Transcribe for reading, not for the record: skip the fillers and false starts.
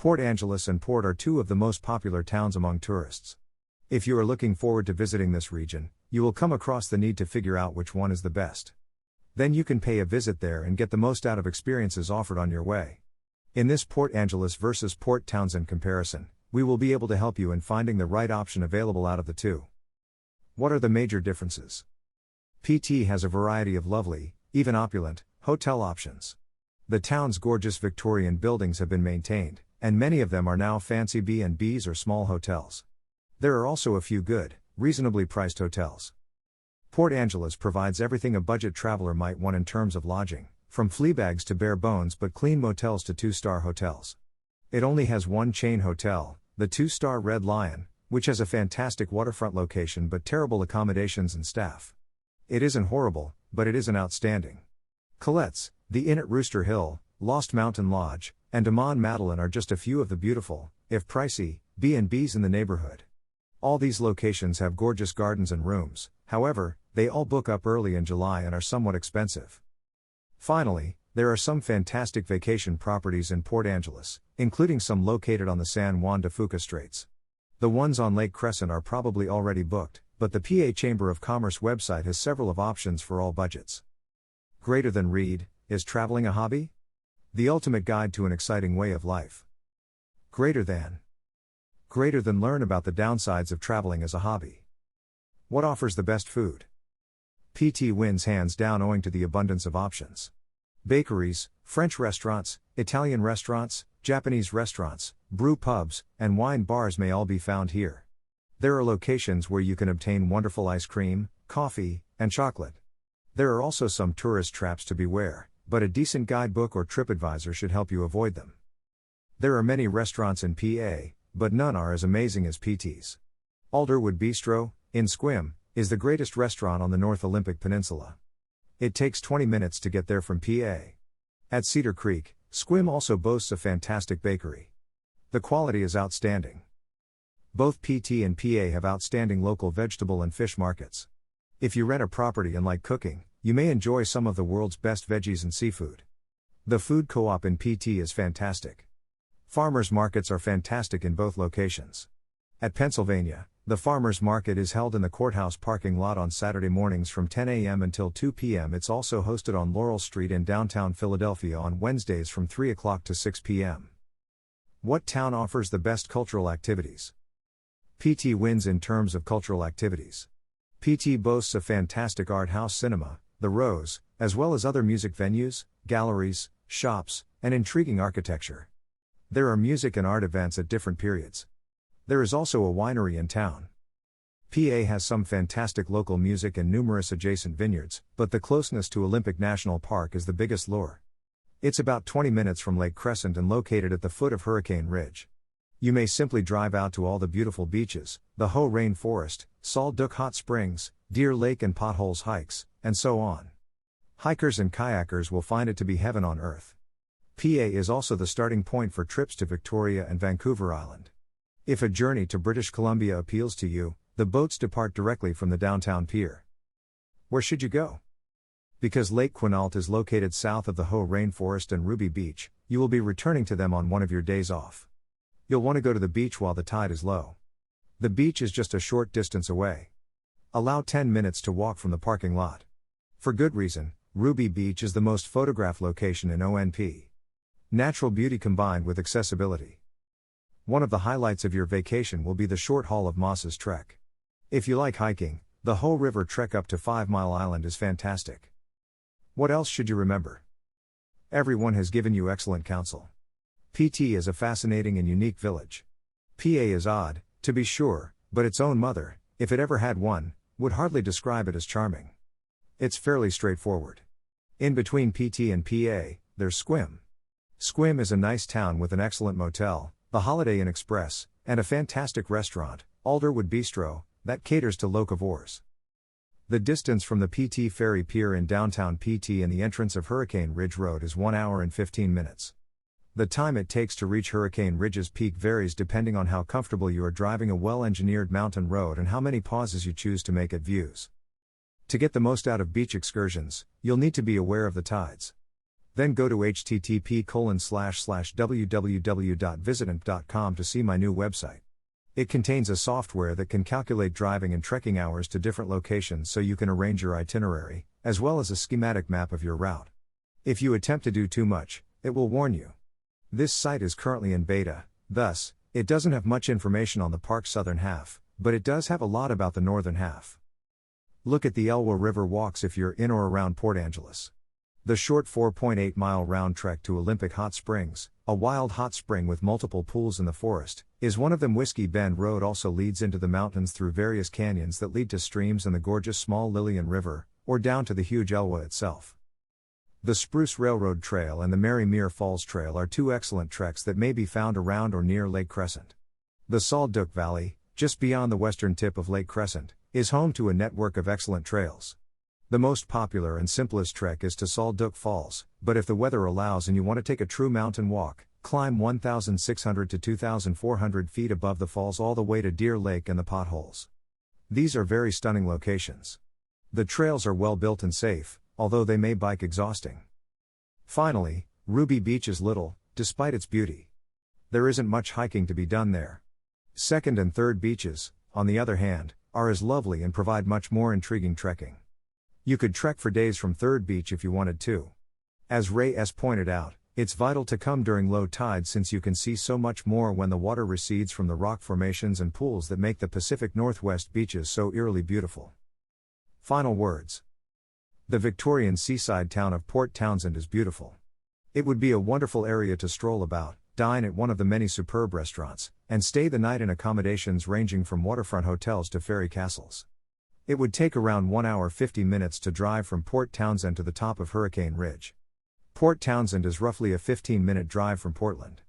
Port Angeles and Port are two of the most popular towns among tourists. If you are looking forward to visiting this region, you will come across the need to figure out which one is the best. Then you can pay a visit there and get the most out of experiences offered on your way. In this Port Angeles versus Port Townsend comparison, we will be able to help you in finding the right option available out of the two. What are the major differences? PT has a variety of lovely, even opulent, hotel options. The town's gorgeous Victorian buildings have been maintained, and many of them are now fancy B&Bs or small hotels. There are also a few good, reasonably priced hotels. Port Angeles provides everything a budget traveler might want in terms of lodging, from flea bags to bare bones but clean motels to 2-star hotels. It only has one chain hotel, the 2-star Red Lion, which has a fantastic waterfront location but terrible accommodations and staff. It isn't horrible, but it isn't outstanding. Colette's, the Inn at Rooster Hill, Lost Mountain Lodge, and Damon Madeline are just a few of the beautiful, if pricey, B&Bs in the neighborhood. All these locations have gorgeous gardens and rooms, however, they all book up early in July and are somewhat expensive. Finally, there are some fantastic vacation properties in Port Angeles, including some located on the San Juan de Fuca Straits. The ones on Lake Crescent are probably already booked, but the PA Chamber of Commerce website has several of options for all budgets. Greater than read, is traveling a hobby? The ultimate guide to an exciting way of life. Greater than learn about the downsides of traveling as a hobby. What offers the best food? PT wins hands down owing to the abundance of options. Bakeries, French restaurants, Italian restaurants, Japanese restaurants, brew pubs, and wine bars may all be found here. There are locations where you can obtain wonderful ice cream, coffee, and chocolate. There are also some tourist traps to beware, but a decent guidebook or TripAdvisor should help you avoid them. There are many restaurants in PA, but none are as amazing as PT's. Alderwood Bistro, in Squim, is the greatest restaurant on the North Olympic Peninsula. It takes 20 minutes to get there from PA. At Cedar Creek, Squim also boasts a fantastic bakery. The quality is outstanding. Both PT and PA have outstanding local vegetable and fish markets. If you rent a property and like cooking, you may enjoy some of the world's best veggies and seafood. The food co-op in PT is fantastic. Farmers markets are fantastic in both locations. At Pennsylvania, the farmers market is held in the courthouse parking lot on Saturday mornings from 10 a.m. until 2 p.m. It's also hosted on Laurel Street in downtown Philadelphia on Wednesdays from 3 o'clock to 6 p.m. What town offers the best cultural activities? PT wins in terms of cultural activities. PT boasts a fantastic art house cinema, The Rose, as well as other music venues, galleries, shops, and intriguing architecture. There are music and art events at different periods. There is also a winery in town. PA has some fantastic local music and numerous adjacent vineyards, but the closeness to Olympic National Park is the biggest lure. It's about 20 minutes from Lake Crescent and located at the foot of Hurricane Ridge. You may simply drive out to all the beautiful beaches, the Hoh Rainforest, Salt Duck Hot Springs, Deer Lake and Potholes hikes, and so on. Hikers and kayakers will find it to be heaven on earth. PA is also the starting point for trips to Victoria and Vancouver Island. If a journey to British Columbia appeals to you, the boats depart directly from the downtown pier. Where should you go? Because Lake Quinault is located south of the Hoh Rainforest and Ruby Beach, you will be returning to them on one of your days off. You'll want to go to the beach while the tide is low. The beach is just a short distance away. Allow 10 minutes to walk from the parking lot. For good reason, Ruby Beach is the most photographed location in ONP. Natural beauty combined with accessibility. One of the highlights of your vacation will be the short haul of Moss's Trek. If you like hiking, the Hoh River Trek up to 5 Mile Island is fantastic. What else should you remember? Everyone has given you excellent counsel. PT is a fascinating and unique village. PA is odd, to be sure, but its own mother, if it ever had one, would hardly describe it as charming. It's fairly straightforward. In between PT and PA, there's Squim. Squim is a nice town with an excellent motel, the Holiday Inn Express, and a fantastic restaurant, Alderwood Bistro, that caters to locavores. The distance from the PT Ferry Pier in downtown PT and the entrance of Hurricane Ridge Road is 1 hour and 15 minutes. The time it takes to reach Hurricane Ridge's peak varies depending on how comfortable you are driving a well-engineered mountain road and how many pauses you choose to make at views. To get the most out of beach excursions, you'll need to be aware of the tides. Then go to http://www.visitamp.com to see my new website. It contains a software that can calculate driving and trekking hours to different locations so you can arrange your itinerary, as well as a schematic map of your route. If you attempt to do too much, it will warn you. This site is currently in beta, thus, it doesn't have much information on the park's southern half, but it does have a lot about the northern half. Look at the Elwha River walks if you're in or around Port Angeles. The short 4.8-mile round trek to Olympic Hot Springs, a wild hot spring with multiple pools in the forest, is one of them. Whiskey Bend Road also leads into the mountains through various canyons that lead to streams and the gorgeous small Lillian River, or down to the huge Elwha itself. The Spruce Railroad Trail and the Mary Mere Falls Trail are two excellent treks that may be found around or near Lake Crescent. The Sal Duc Valley, just beyond the western tip of Lake Crescent, is home to a network of excellent trails. The most popular and simplest trek is to Sal Duc Falls, but if the weather allows and you want to take a true mountain walk, climb 1,600 to 2,400 feet above the falls all the way to Deer Lake and the Potholes. These are very stunning locations. The trails are well built and safe, although they may bike exhausting. Finally, Ruby Beach is little, despite its beauty. There isn't much hiking to be done there. Second and third beaches, on the other hand, are as lovely and provide much more intriguing trekking. You could trek for days from Third Beach if you wanted to. As Ray S. pointed out, it's vital to come during low tide since you can see so much more when the water recedes from the rock formations and pools that make the Pacific Northwest beaches so eerily beautiful. Final words. The Victorian seaside town of Port Townsend is beautiful. It would be a wonderful area to stroll about, dine at one of the many superb restaurants, and stay the night in accommodations ranging from waterfront hotels to fairy castles. It would take around 1 hour 50 minutes to drive from Port Townsend to the top of Hurricane Ridge. Port Townsend is roughly a 15-minute drive from Portland.